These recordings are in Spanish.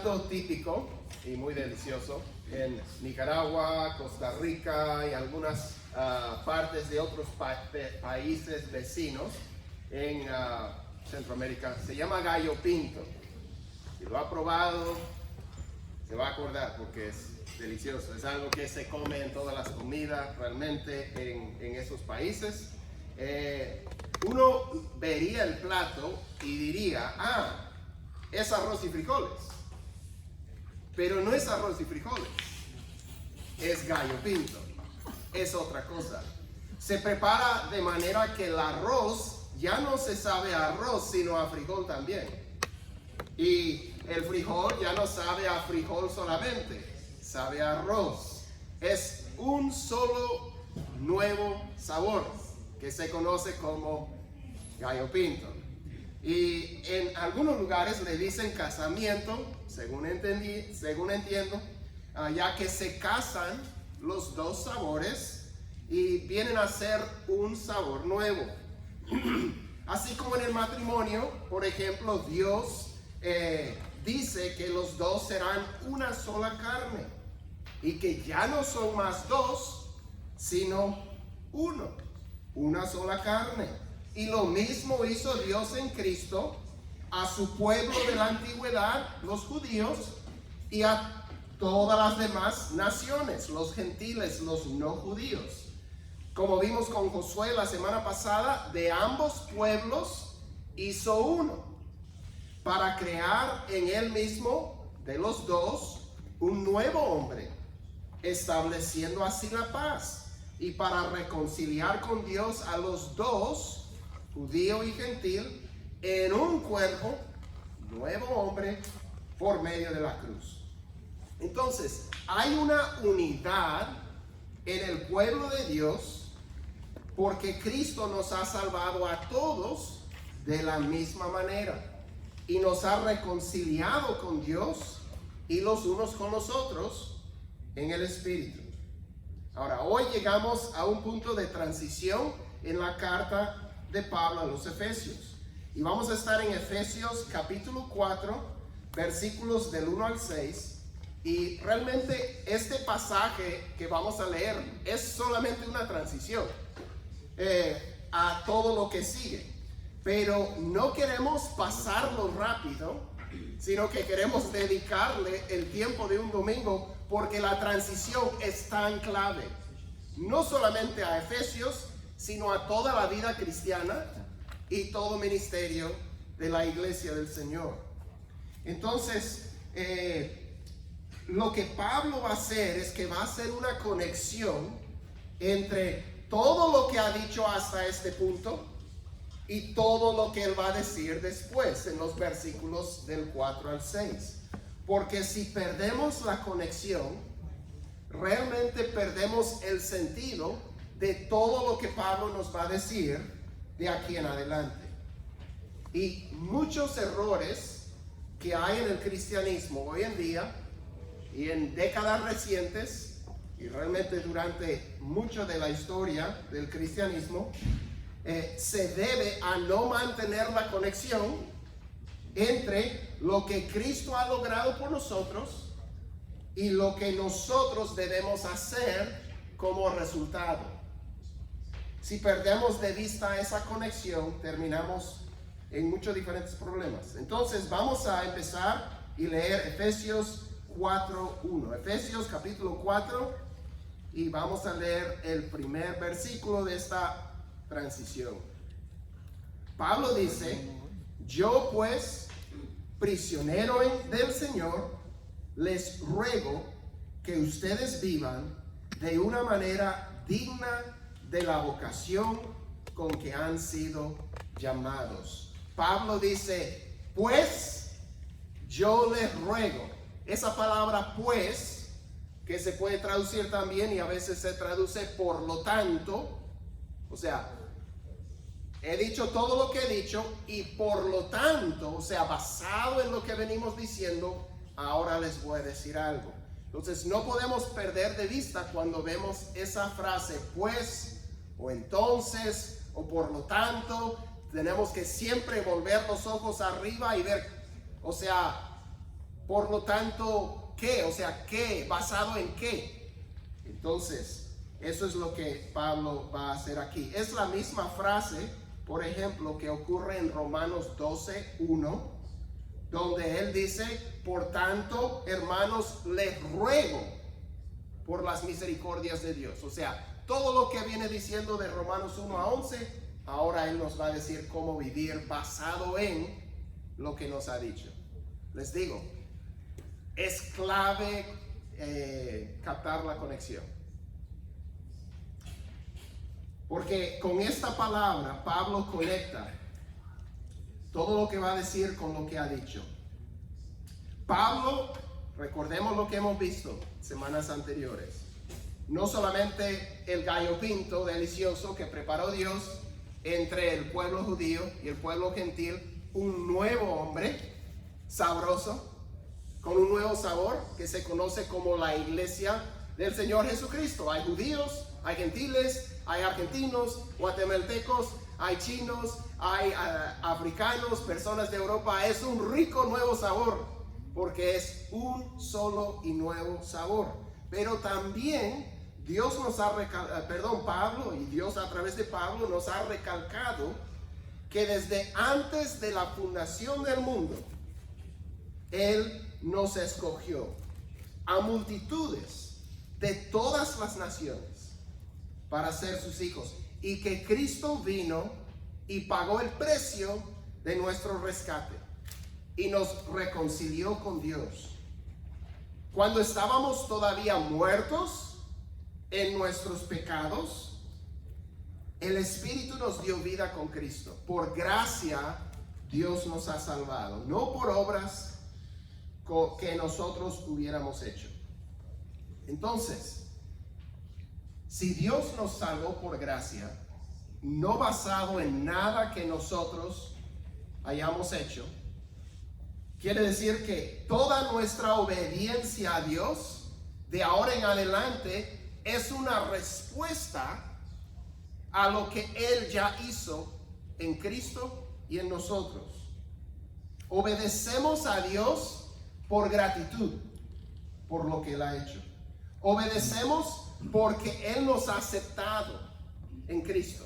plato típico y muy delicioso en Nicaragua, Costa Rica y algunas partes de otros países vecinos en Centroamérica. Se llama gallo pinto. Si lo ha probado, se va a acordar porque es delicioso. Es algo que se come en todas las comidas realmente en esos países. Uno vería el plato y diría, es arroz y frijoles. Pero no es arroz y frijoles, es gallo pinto, es otra cosa. Se prepara de manera que el arroz ya no se sabe a arroz, sino a frijol también. Y el frijol ya no sabe a frijol solamente, sabe a arroz. Es un solo nuevo sabor que se conoce como gallo pinto. Y en algunos lugares le dicen casamiento, según entiendo, ya que se casan los dos sabores y vienen a ser un sabor nuevo. Así como en el matrimonio, por ejemplo, Dios dice que los dos serán una sola carne y que ya no son más dos, sino uno, una sola carne. Y lo mismo hizo Dios en Cristo a su pueblo de la antigüedad, los judíos, y a todas las demás naciones, los gentiles, los no judíos. Como vimos con Josué la semana pasada, de ambos pueblos hizo uno, para crear en él mismo, de los dos, un nuevo hombre, estableciendo así la paz, y para reconciliar con Dios a los dos, judío y gentil, en un cuerpo, nuevo hombre, por medio de la cruz. Entonces, hay una unidad en el pueblo de Dios, porque Cristo nos ha salvado a todos de la misma manera, y nos ha reconciliado con Dios y los unos con los otros en el Espíritu. Ahora, hoy llegamos a un punto de transición en la carta de Pablo a los Efesios. Y vamos a estar en Efesios capítulo 4, versículos del 1 al 6. Y realmente este pasaje que vamos a leer es solamente una transición a todo lo que sigue. Pero no queremos pasarlo rápido, sino que queremos dedicarle el tiempo de un domingo porque la transición es tan clave. No solamente a Efesios, sino a toda la vida cristiana y todo ministerio de la iglesia del Señor. Entonces, lo que Pablo va a hacer es que va a hacer una conexión entre todo lo que ha dicho hasta este punto y todo lo que él va a decir después en los versículos del 4 al 6. Porque si perdemos la conexión, realmente perdemos el sentido de todo lo que Pablo nos va a decir de aquí en adelante. Y muchos errores que hay en el cristianismo hoy en día y en décadas recientes y realmente durante mucho de la historia del cristianismo se debe a no mantener la conexión entre lo que Cristo ha logrado por nosotros y lo que nosotros debemos hacer como resultado. Si perdemos de vista esa conexión, terminamos en muchos diferentes problemas. Entonces vamos a empezar y leer Efesios 4:1. Efesios capítulo 4, y vamos a leer el primer versículo de esta transición. Pablo dice: yo pues, prisionero del Señor, les ruego que ustedes vivan de una manera digna de la vocación con que han sido llamados. Pablo dice, pues, yo les ruego. Esa palabra pues, que se puede traducir también y a veces se traduce por lo tanto, o sea, he dicho todo lo que he dicho y por lo tanto, o sea, basado en lo que venimos diciendo, ahora les voy a decir algo. Entonces no podemos perder de vista cuando vemos esa frase pues, o entonces, o por lo tanto. Tenemos que siempre volver los ojos arriba y ver, o sea, Por lo tanto, ¿qué? O sea, ¿qué? ¿Basado en qué? Entonces, eso es lo que Pablo va a hacer aquí. Es la misma frase, por ejemplo, que ocurre en Romanos 12:1, donde él dice: por tanto, hermanos, les ruego por las misericordias de Dios. O sea, todo lo que viene diciendo de Romanos 1-11, ahora él nos va a decir cómo vivir basado en lo que nos ha dicho. Les digo, es clave captar la conexión. Porque con esta palabra Pablo conecta todo lo que va a decir con lo que ha dicho. Pablo, recordemos lo que hemos visto semanas anteriores. No solamente el gallo pinto delicioso que preparó Dios entre el pueblo judío y el pueblo gentil, un nuevo hombre sabroso, con un nuevo sabor que se conoce como la iglesia del Señor Jesucristo. Hay judíos, hay gentiles, hay argentinos, guatemaltecos, hay chinos, hay africanos, personas de Europa. Es un rico nuevo sabor, porque es un solo y nuevo sabor. Pero también Dios nos ha Pablo y Dios a través de Pablo nos ha recalcado que desde antes de la fundación del mundo, Él nos escogió a multitudes de todas las naciones para ser sus hijos, y que Cristo vino y pagó el precio de nuestro rescate y nos reconcilió con Dios. Cuando estábamos todavía muertos en nuestros pecados, el Espíritu nos dio vida con Cristo. Por gracia Dios nos ha salvado, no por obras que nosotros hubiéramos hecho. Entonces, si Dios nos salvó por gracia, no basado en nada que nosotros hayamos hecho, quiere decir que toda nuestra obediencia a Dios de ahora en adelante es una respuesta a lo que Él ya hizo en Cristo y en nosotros. Obedecemos a Dios por gratitud por lo que Él ha hecho. Obedecemos porque Él nos ha aceptado en Cristo.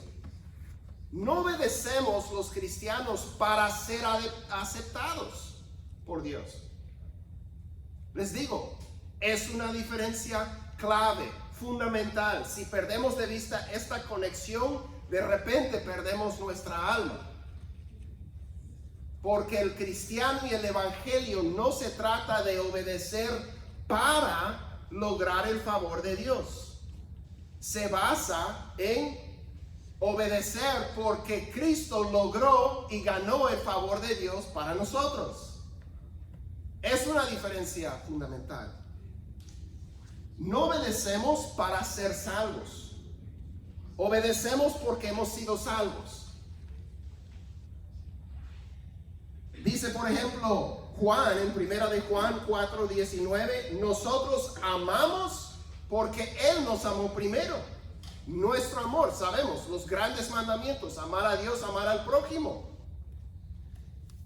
No obedecemos los cristianos para ser aceptados por Dios. Les digo, es una diferencia clave, fundamental. Si perdemos de vista esta conexión, de repente perdemos nuestra alma. Porque el cristiano y el evangelio no se trata de obedecer para lograr el favor de Dios. Se basa en obedecer porque Cristo logró y ganó el favor de Dios para nosotros. Es una diferencia fundamental. No obedecemos para ser salvos. Obedecemos porque hemos sido salvos. Dice, por ejemplo, Juan, en primera de Juan 4:19, nosotros amamos porque Él nos amó primero. Nuestro amor, sabemos, los grandes mandamientos: amar a Dios, amar al prójimo.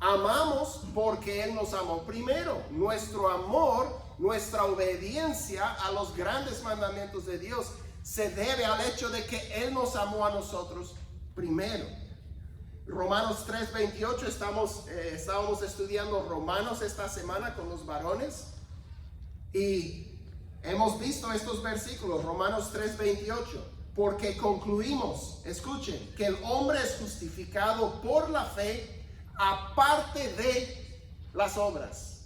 Amamos porque Él nos amó primero. Nuestro amor, nuestra obediencia a los grandes mandamientos de Dios se debe al hecho de que Él nos amó a nosotros primero. Romanos 3:28, estábamos estudiando Romanos esta semana con los varones y hemos visto estos versículos. Romanos 3:28, porque concluimos, escuchen, que el hombre es justificado por la fe aparte de las obras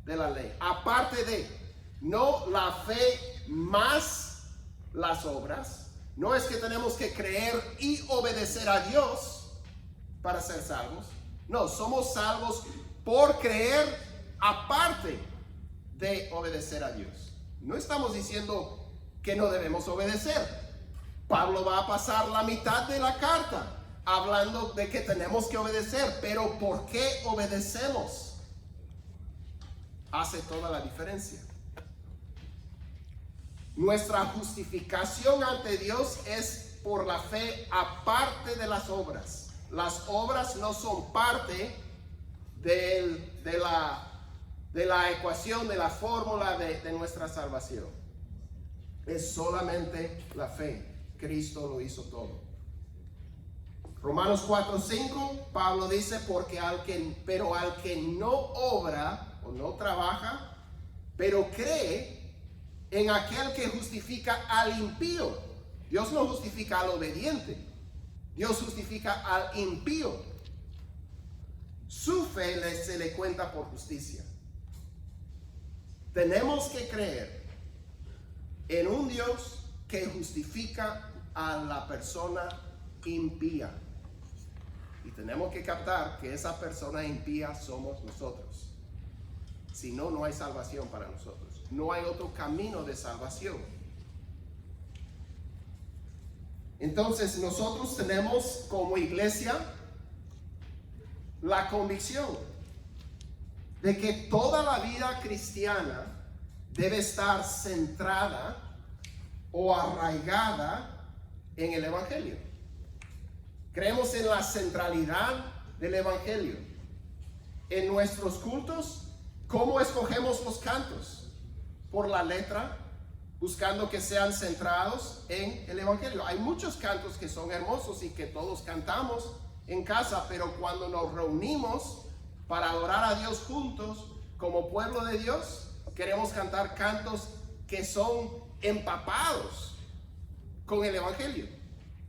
de la ley. Aparte de, no la fe más las obras. No es que tenemos que creer y obedecer a Dios para ser salvos. No, somos salvos por creer aparte de obedecer a Dios. No estamos diciendo que no debemos obedecer. Pablo va a pasar la mitad de la carta hablando de que tenemos que obedecer, pero ¿por qué obedecemos? Hace toda la diferencia. Nuestra justificación ante Dios es por la fe aparte de las obras. Las obras no son parte de de la ecuación, de la fórmula de nuestra salvación. Es solamente la fe. Cristo lo hizo todo. Romanos 4:5, Pablo dice, pero al que no obra o no trabaja, pero cree en aquel que justifica al impío. Dios no justifica al obediente, Dios justifica al impío. Su fe se le cuenta por justicia. Tenemos que creer en un Dios que justifica a la persona impía. Y tenemos que captar que esa persona impía somos nosotros. Si no, no hay salvación para nosotros. No hay otro camino de salvación. Entonces nosotros tenemos como iglesia la convicción de que toda la vida cristiana debe estar centrada o arraigada en el Evangelio. Creemos en la centralidad del Evangelio. En nuestros cultos, ¿cómo escogemos los cantos? Por la letra, buscando que sean centrados en el Evangelio. Hay muchos cantos que son hermosos y que todos cantamos en casa, pero cuando nos reunimos para adorar a Dios juntos como pueblo de Dios, queremos cantar cantos que son empapados con el Evangelio,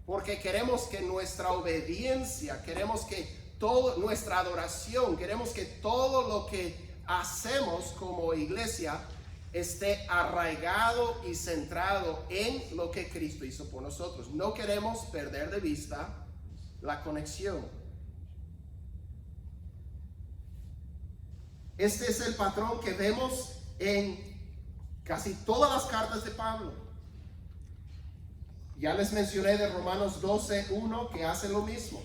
porque queremos que nuestra obediencia, queremos que toda nuestra adoración, queremos que todo lo que hacemos como iglesia esté arraigado y centrado en lo que Cristo hizo por nosotros. No queremos perder de vista la conexión. Este es el patrón que vemos en casi todas las cartas de Pablo. Ya les mencioné de Romanos 12:1 que hace lo mismo.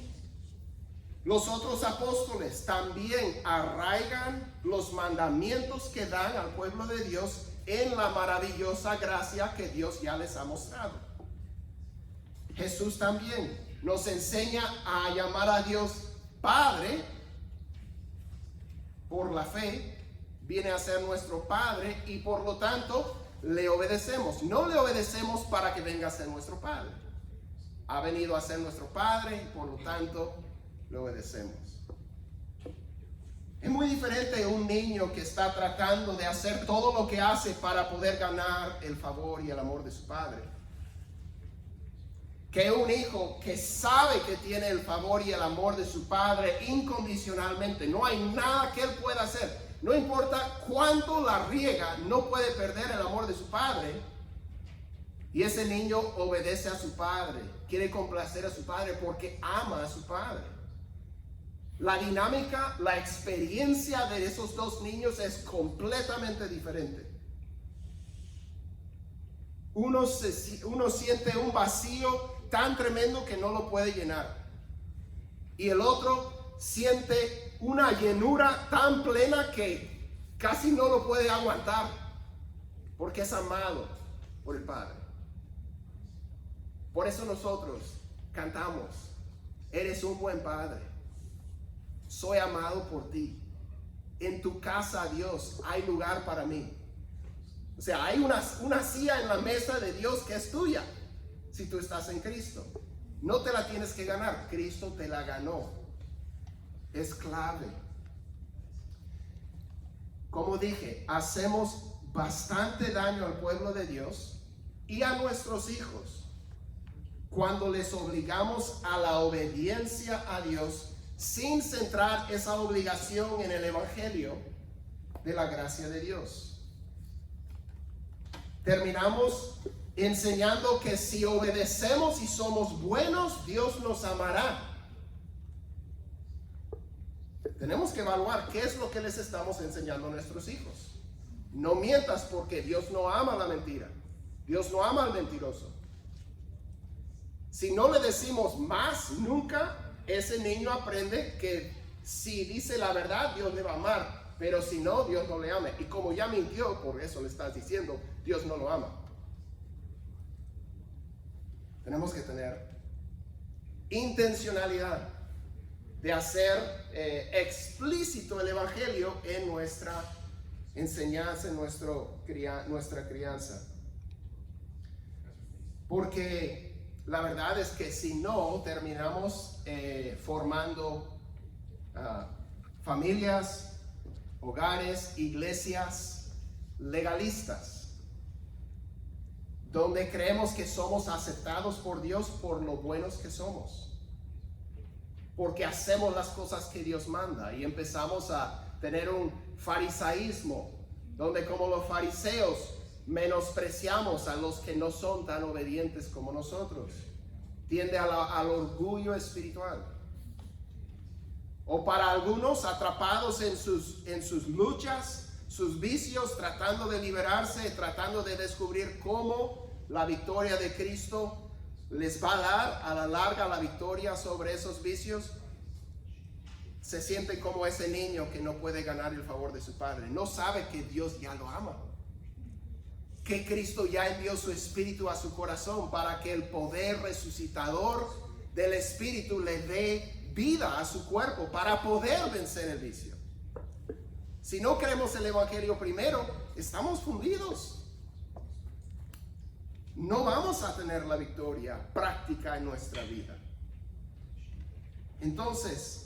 Los otros apóstoles también arraigan los mandamientos que dan al pueblo de Dios en la maravillosa gracia que Dios ya les ha mostrado. Jesús también nos enseña a llamar a Dios Padre. Por la fe viene a ser nuestro Padre y por lo tanto le obedecemos. No le obedecemos para que venga a ser nuestro Padre. Ha venido a ser nuestro Padre y por lo tanto le obedecemos. Es muy diferente un niño que está tratando de hacer todo lo que hace para poder ganar el favor y el amor de su padre, que un hijo que sabe que tiene el favor y el amor de su padre incondicionalmente. No hay nada que él pueda hacer. No importa cuánto la riega, no puede perder el amor de su padre. Y ese niño obedece a su padre, quiere complacer a su padre porque ama a su padre. La dinámica, la experiencia de esos dos niños es completamente diferente. Uno siente un vacío tan tremendo que no lo puede llenar. Y el otro siente una llenura tan plena que casi no lo puede aguantar, porque es amado por el Padre. Por eso nosotros cantamos: eres un buen Padre, soy amado por ti, en tu casa, Dios, hay lugar para mí. O sea, hay una silla en la mesa de Dios que es tuya si tú estás en Cristo. No te la tienes que ganar, Cristo te la ganó. Es clave. Como dije, hacemos bastante daño al pueblo de Dios y a nuestros hijos cuando les obligamos a la obediencia a Dios sin centrar esa obligación en el Evangelio de la gracia de Dios. Terminamos enseñando que si obedecemos y somos buenos, Dios nos amará. Tenemos que evaluar qué es lo que les estamos enseñando a nuestros hijos. No mientas, porque Dios no ama la mentira. Dios no ama al mentiroso. Si no le decimos más nunca, ese niño aprende que si dice la verdad, Dios le va a amar. Pero si no, Dios no le ama. Y como ya mintió, por eso le estás diciendo, Dios no lo ama. Tenemos que tener intencionalidad de hacer explícito el Evangelio en nuestra enseñanza en nuestra crianza. Porque la verdad es que si no, terminamos formando familias, hogares, iglesias legalistas, donde creemos que somos aceptados por Dios por lo buenos que somos, porque hacemos las cosas que Dios manda, y empezamos a tener un farisaísmo, donde como los fariseos menospreciamos a los que no son tan obedientes como nosotros. Tiende al orgullo espiritual. O para algunos, atrapados en sus luchas, sus vicios, tratando de liberarse, tratando de descubrir cómo la victoria de Cristo les va a dar a la larga la victoria sobre esos vicios, se sienten como ese niño que no puede ganar el favor de su padre. No sabe que Dios ya lo ama, que Cristo ya envió su espíritu a su corazón para que el poder resucitador del espíritu le dé vida a su cuerpo para poder vencer el vicio. Si no creemos el evangelio primero, estamos fundidos. No vamos a tener la victoria práctica en nuestra vida. Entonces,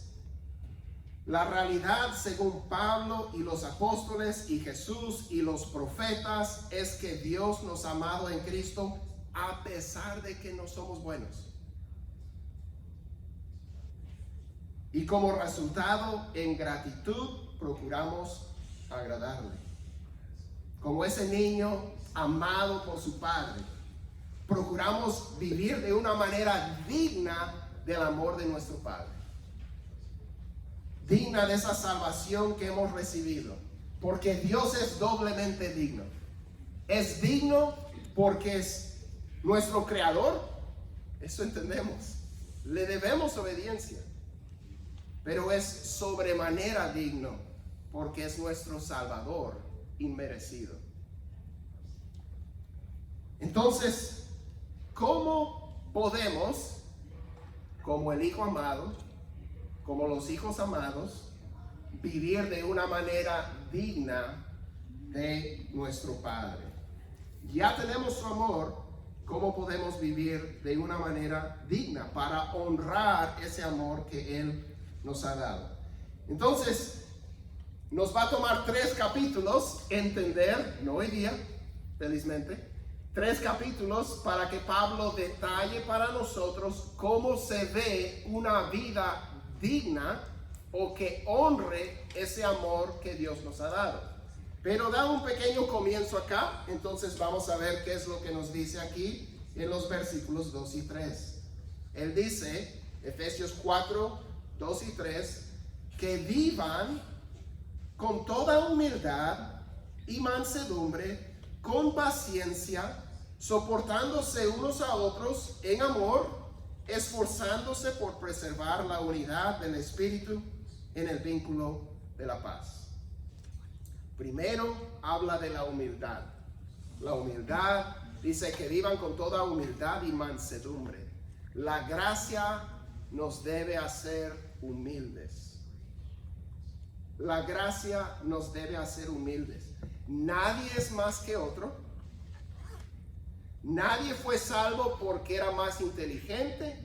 la realidad, según Pablo y los apóstoles y Jesús y los profetas, es que Dios nos ha amado en Cristo a pesar de que no somos buenos. Y como resultado, en gratitud, procuramos agradarle. Como ese niño amado por su padre, procuramos vivir de una manera digna del amor de nuestro Padre, digna de esa salvación que hemos recibido, porque Dios es doblemente digno. Es digno porque es nuestro creador, eso entendemos, le debemos obediencia, pero es sobremanera digno porque es nuestro Salvador inmerecido. Entonces, ¿cómo podemos, como el Hijo amado, como los hijos amados, vivir de una manera digna de nuestro Padre? Ya tenemos su amor, ¿cómo podemos vivir de una manera digna para honrar ese amor que Él nos ha dado? Entonces, nos va a tomar 3 capítulos entender, no hoy día, felizmente, 3 capítulos para que Pablo detalle para nosotros cómo se ve una vida digna o que honre ese amor que Dios nos ha dado. Pero da un pequeño comienzo acá, entonces vamos a ver qué es lo que nos dice aquí en los versículos 2 y 3. Él dice, Efesios 4, 2 y 3, que vivan con toda humildad y mansedumbre, con paciencia, soportándose unos a otros en amor, esforzándose por preservar la unidad del Espíritu en el vínculo de la paz. Primero habla de la humildad. La humildad dice que vivan con toda humildad y mansedumbre. La gracia nos debe hacer humildes. La gracia nos debe hacer humildes. Nadie es más que otro. Nadie fue salvo porque era más inteligente,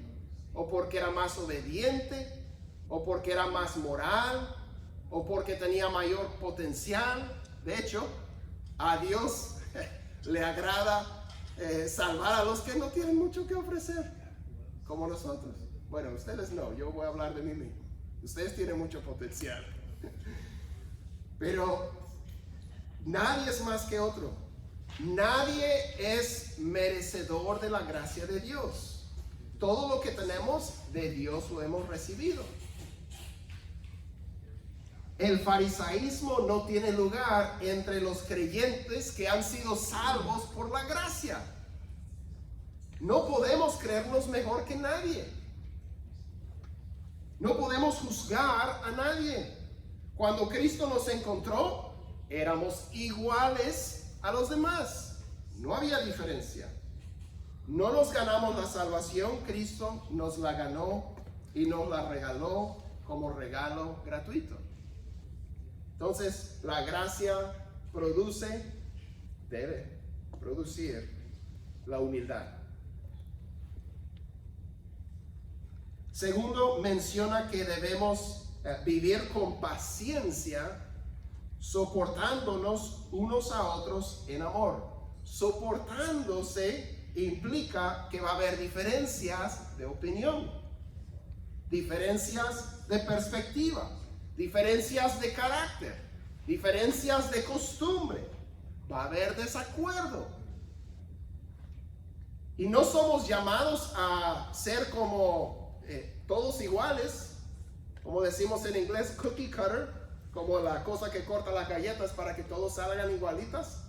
o porque era más obediente, o porque era más moral, o porque tenía mayor potencial. De hecho, a Dios le agrada salvar a los que no tienen mucho que ofrecer, como nosotros. Bueno, ustedes no, yo voy a hablar de mí mismo. Ustedes tienen mucho potencial. Pero nadie es más que otro. Nadie es merecedor de la gracia de Dios. Todo lo que tenemos de Dios lo hemos recibido. El farisaísmo no tiene lugar entre los creyentes que han sido salvos por la gracia. No podemos creernos mejor que nadie. No podemos juzgar a nadie. Cuando Cristo nos encontró, éramos iguales a los demás. No había diferencia. No nos ganamos la salvación, Cristo nos la ganó y nos la regaló como regalo gratuito. Entonces, la gracia debe producir la humildad. Segundo, menciona que debemos vivir con paciencia, soportándonos unos a otros en amor. Soportándose implica que va a haber diferencias de opinión, diferencias de perspectiva, diferencias de carácter, diferencias de costumbre. Va a haber desacuerdo. Y no somos llamados a ser como todos iguales, como decimos en inglés, cookie cutter, como la cosa que corta las galletas para que todos salgan igualitas.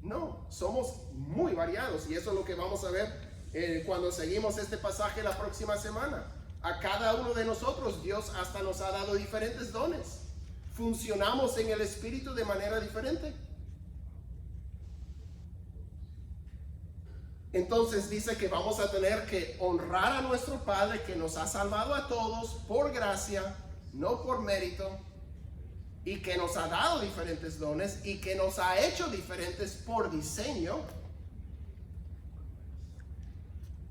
No, somos muy variados, y eso es lo que vamos a ver cuando seguimos este pasaje la próxima semana. A cada uno de nosotros Dios hasta nos ha dado diferentes dones. Funcionamos en el Espíritu de manera diferente. Entonces dice que vamos a tener que honrar a nuestro Padre, que nos ha salvado a todos por gracia, no por mérito, y que nos ha dado diferentes dones y que nos ha hecho diferentes por diseño,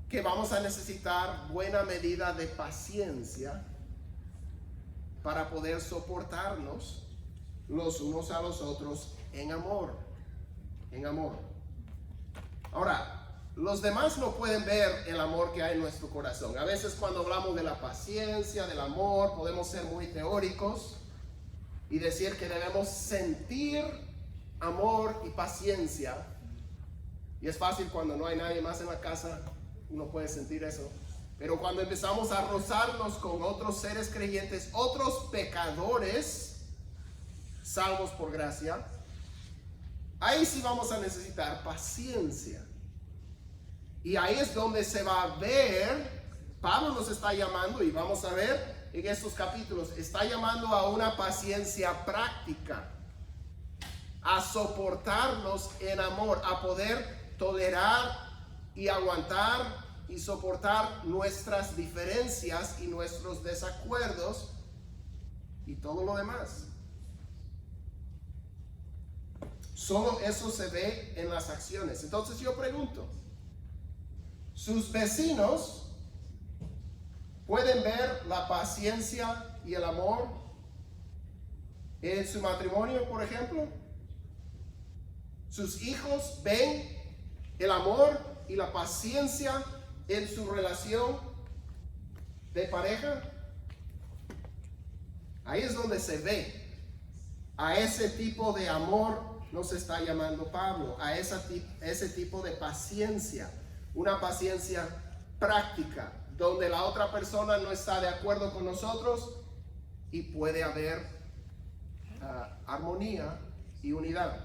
que vamos a necesitar buena medida de paciencia para poder soportarnos los unos a los otros en amor. En amor. Ahora, los demás no pueden ver el amor que hay en nuestro corazón. A veces cuando hablamos de la paciencia, del amor, podemos ser muy teóricos y decir que debemos sentir amor y paciencia. Y es fácil cuando no hay nadie más en la casa, uno puede sentir eso. Pero cuando empezamos a rozarnos con otros seres creyentes, otros pecadores, salvos por gracia, ahí sí vamos a necesitar paciencia. Y ahí es donde se va a ver, Pablo nos está llamando, y vamos a ver en estos capítulos, está llamando a una paciencia práctica, a soportarnos en amor, a poder tolerar y aguantar y soportar nuestras diferencias y nuestros desacuerdos y todo lo demás. Solo eso se ve en las acciones. Entonces yo pregunto, ¿sus vecinos pueden ver la paciencia y el amor en su matrimonio, por ejemplo? ¿Sus hijos ven el amor y la paciencia en su relación de pareja? Ahí es donde se ve. A ese tipo de amor nos está llamando Pablo, a ese tipo de paciencia. Una paciencia práctica, donde la otra persona no está de acuerdo con nosotros y puede haber armonía y unidad.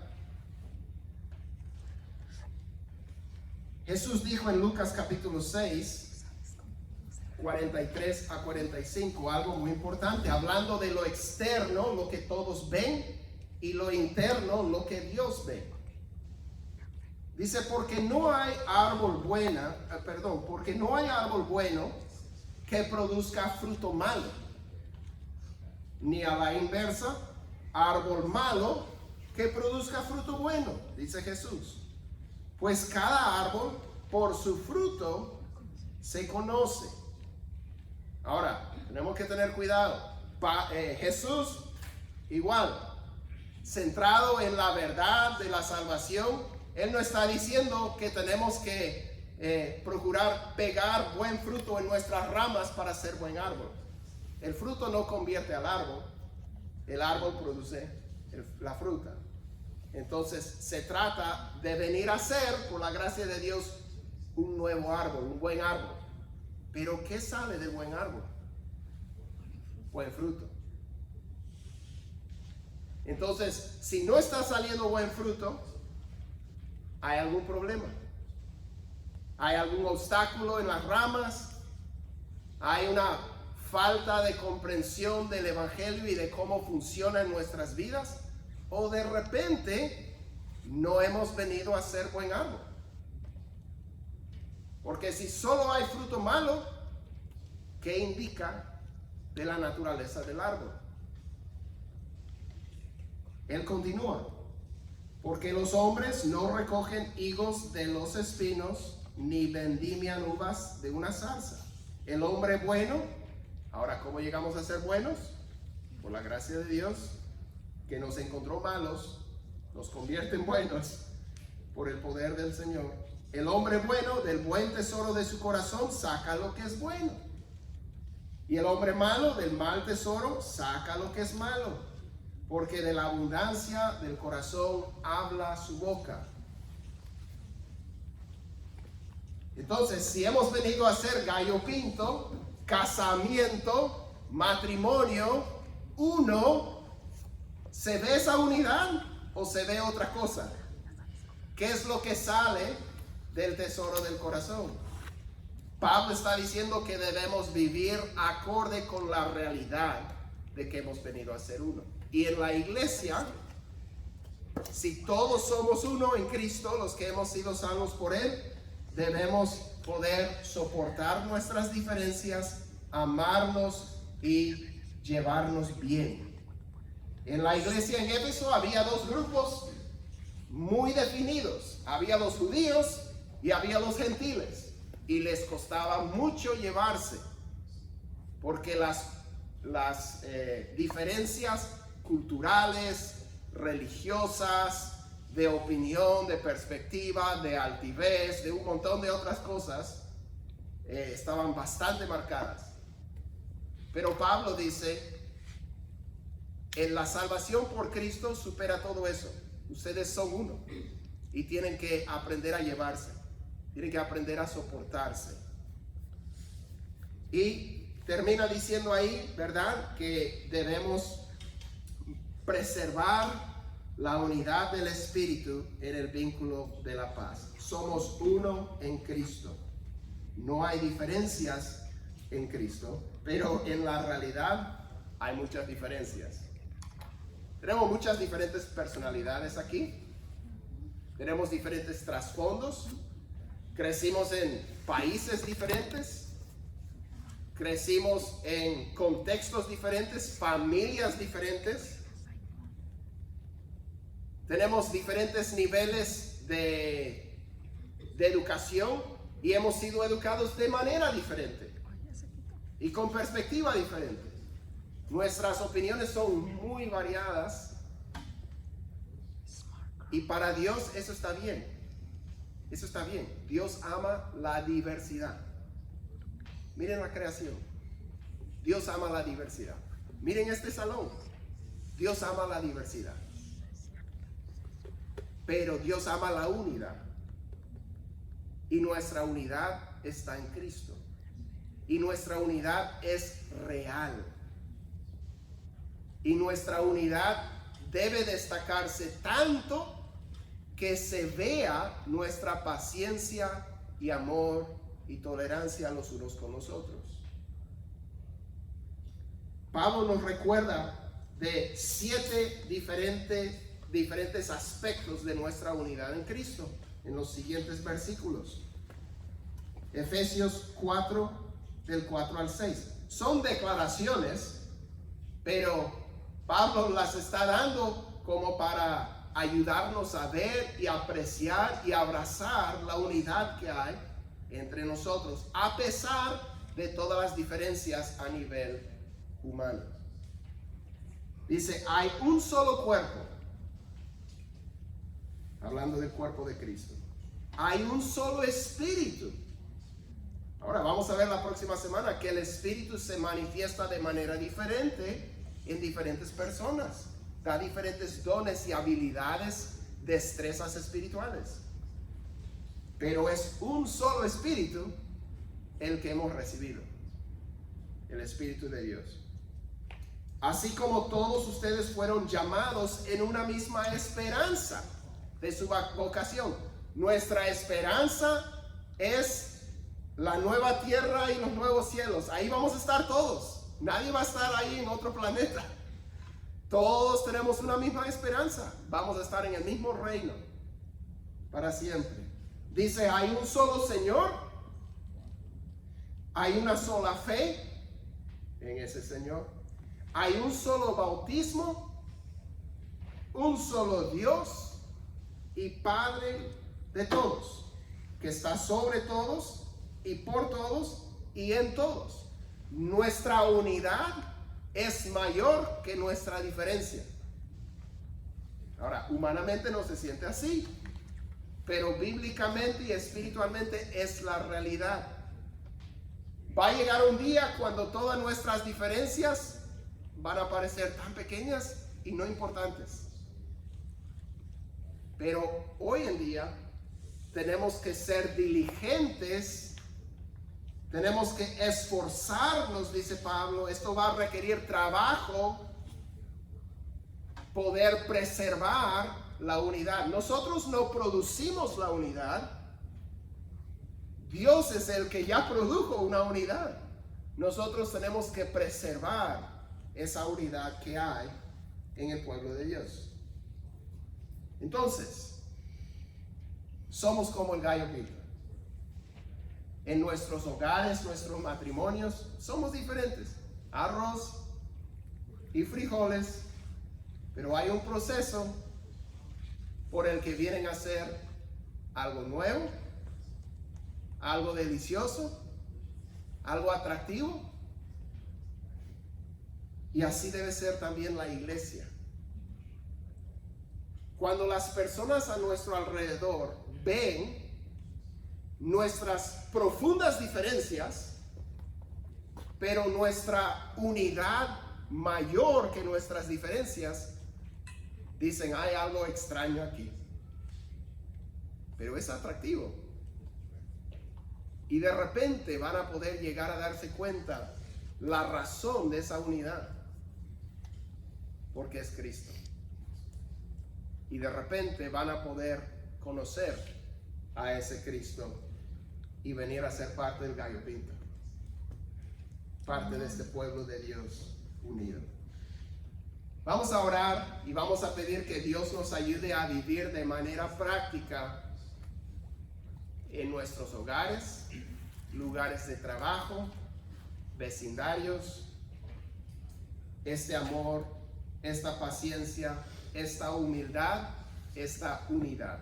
Jesús dijo en Lucas capítulo 6, 43 a 45, algo muy importante, hablando de lo externo, lo que todos ven, y lo interno, lo que Dios ve. Dice, porque no hay árbol bueno que produzca fruto malo, ni a la inversa, árbol malo que produzca fruto bueno, dice Jesús. Pues cada árbol por su fruto se conoce. Ahora, tenemos que tener cuidado. Jesús, igual, centrado en la verdad de la salvación, Él no está diciendo que tenemos que procurar pegar buen fruto en nuestras ramas para ser buen árbol. El fruto no convierte al árbol, el árbol produce la fruta. Entonces se trata de venir a ser, por la gracia de Dios, un nuevo árbol, un buen árbol. Pero ¿qué sale del buen árbol? Buen fruto. Entonces, si no está saliendo buen fruto, ¿hay algún problema? ¿Hay algún obstáculo en las ramas? ¿Hay una falta de comprensión del Evangelio y de cómo funciona en nuestras vidas? ¿O de repente no hemos venido a ser buen árbol? Porque si solo hay fruto malo, ¿qué indica de la naturaleza del árbol? Él continúa. Porque los hombres no recogen higos de los espinos, ni vendimian uvas de una zarza. El hombre bueno, ahora, ¿cómo llegamos a ser buenos? Por la gracia de Dios, que nos encontró malos, nos convierte en buenos por el poder del Señor. El hombre bueno, del buen tesoro de su corazón, saca lo que es bueno. Y el hombre malo, del mal tesoro, saca lo que es malo. Porque de la abundancia del corazón habla su boca. Entonces, si hemos venido a hacer gallo pinto, casamiento, matrimonio, uno, ¿se ve esa unidad o se ve otra cosa? ¿Qué es lo que sale del tesoro del corazón? Pablo está diciendo que debemos vivir acorde con la realidad de que hemos venido a ser uno. Y en la iglesia, si todos somos uno en Cristo, los que hemos sido salvos por Él, debemos poder soportar nuestras diferencias, amarnos y llevarnos bien. En la iglesia en Éfeso había dos grupos muy definidos. Había los judíos y había los gentiles. Y les costaba mucho llevarse, porque las diferencias culturales, religiosas, de opinión, de perspectiva, de altivez, de un montón de otras cosas, estaban bastante marcadas. Pero Pablo dice, en la salvación por Cristo supera todo eso. Ustedes son uno y tienen que aprender a llevarse, tienen que aprender a soportarse. Y termina diciendo ahí, ¿verdad?, que debemos preservar la unidad del Espíritu en el vínculo de la paz. Somos uno en Cristo. No hay diferencias en Cristo, pero en la realidad hay muchas diferencias. Tenemos muchas diferentes personalidades aquí. Tenemos diferentes trasfondos. Crecimos en países diferentes. Crecimos en contextos diferentes, familias diferentes. Tenemos diferentes niveles de educación y hemos sido educados de manera diferente y con perspectiva diferente. Nuestras opiniones son muy variadas y para Dios eso está bien. Eso está bien. Dios ama la diversidad. Miren la creación. Dios ama la diversidad. Miren este salón. Dios ama la diversidad. Pero Dios ama la unidad. Y nuestra unidad está en Cristo. Y nuestra unidad es real. Y nuestra unidad debe destacarse tanto que se vea nuestra paciencia y amor y tolerancia los unos con los otros. Pablo nos recuerda de 7 diferentes aspectos de nuestra unidad en Cristo en los siguientes versículos. Efesios 4, del 4 al 6. Son declaraciones, pero Pablo las está dando como para ayudarnos a ver y apreciar y abrazar la unidad que hay entre nosotros, a pesar de todas las diferencias a nivel humano. Dice, hay un solo cuerpo, hablando del cuerpo de Cristo. Hay un solo espíritu. Ahora vamos a ver la próxima semana que el espíritu se manifiesta de manera diferente en diferentes personas. Da diferentes dones y habilidades, destrezas espirituales. Pero es un solo espíritu el que hemos recibido. El Espíritu de Dios. Así como todos ustedes fueron llamados en una misma esperanza de su vocación. Nuestra esperanza es la nueva tierra y los nuevos cielos. Ahí vamos a estar todos. Nadie va a estar ahí en otro planeta. Todos tenemos una misma esperanza. Vamos a estar en el mismo reino para siempre. Dice, hay un solo Señor. Hay una sola fe en ese Señor. Hay un solo bautismo. Un solo Dios y Padre de todos, que está sobre todos y por todos y en todos. Nuestra unidad es mayor que nuestra diferencia. Ahora, humanamente no se siente así, pero bíblicamente y espiritualmente es la realidad. Va a llegar un día cuando todas nuestras diferencias van a parecer tan pequeñas y no importantes. Pero hoy en día tenemos que ser diligentes, tenemos que esforzarnos, dice Pablo. Esto va a requerir trabajo, poder preservar la unidad. Nosotros no producimos la unidad. Dios es el que ya produjo una unidad. Nosotros tenemos que preservar esa unidad que hay en el pueblo de Dios. Entonces, somos como el gallo pinto. En nuestros hogares, nuestros matrimonios, somos diferentes. Arroz y frijoles, pero hay un proceso por el que vienen a ser algo nuevo, algo delicioso, algo atractivo. Y así debe ser también la iglesia. Cuando las personas a nuestro alrededor ven nuestras profundas diferencias, pero nuestra unidad mayor que nuestras diferencias, dicen, hay algo extraño aquí. Pero es atractivo. Y de repente van a poder llegar a darse cuenta la razón de esa unidad, porque es Cristo. Y de repente van a poder conocer a ese Cristo y venir a ser parte del gallo pinto, parte de este pueblo de Dios unido. Vamos a orar y vamos a pedir que Dios nos ayude a vivir de manera práctica en nuestros hogares, lugares de trabajo, vecindarios, este amor, esta paciencia, esta humildad, esta unidad.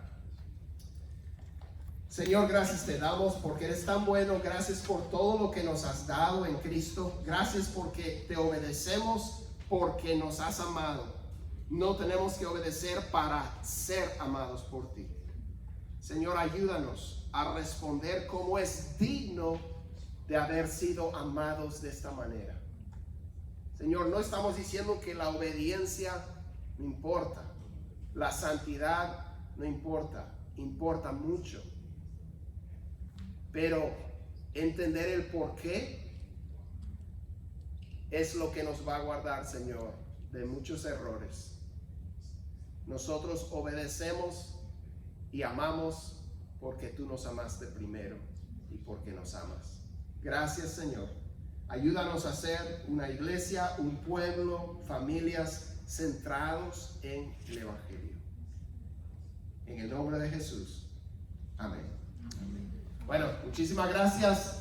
Señor, gracias te damos porque eres tan bueno. Gracias por todo lo que nos has dado en Cristo. Gracias porque te obedecemos porque nos has amado. No tenemos que obedecer para ser amados por ti. Señor, ayúdanos a responder como es digno de haber sido amados de esta manera. Señor, no estamos diciendo que la obediencia no importa, la santidad no importa, importa mucho. Pero entender el por qué es lo que nos va a guardar, Señor, de muchos errores. Nosotros obedecemos y amamos porque tú nos amaste primero y porque nos amas. Gracias, Señor. Ayúdanos a ser una iglesia, un pueblo, familias centrados en el Evangelio. En el nombre de Jesús. Amén. Bueno, muchísimas gracias.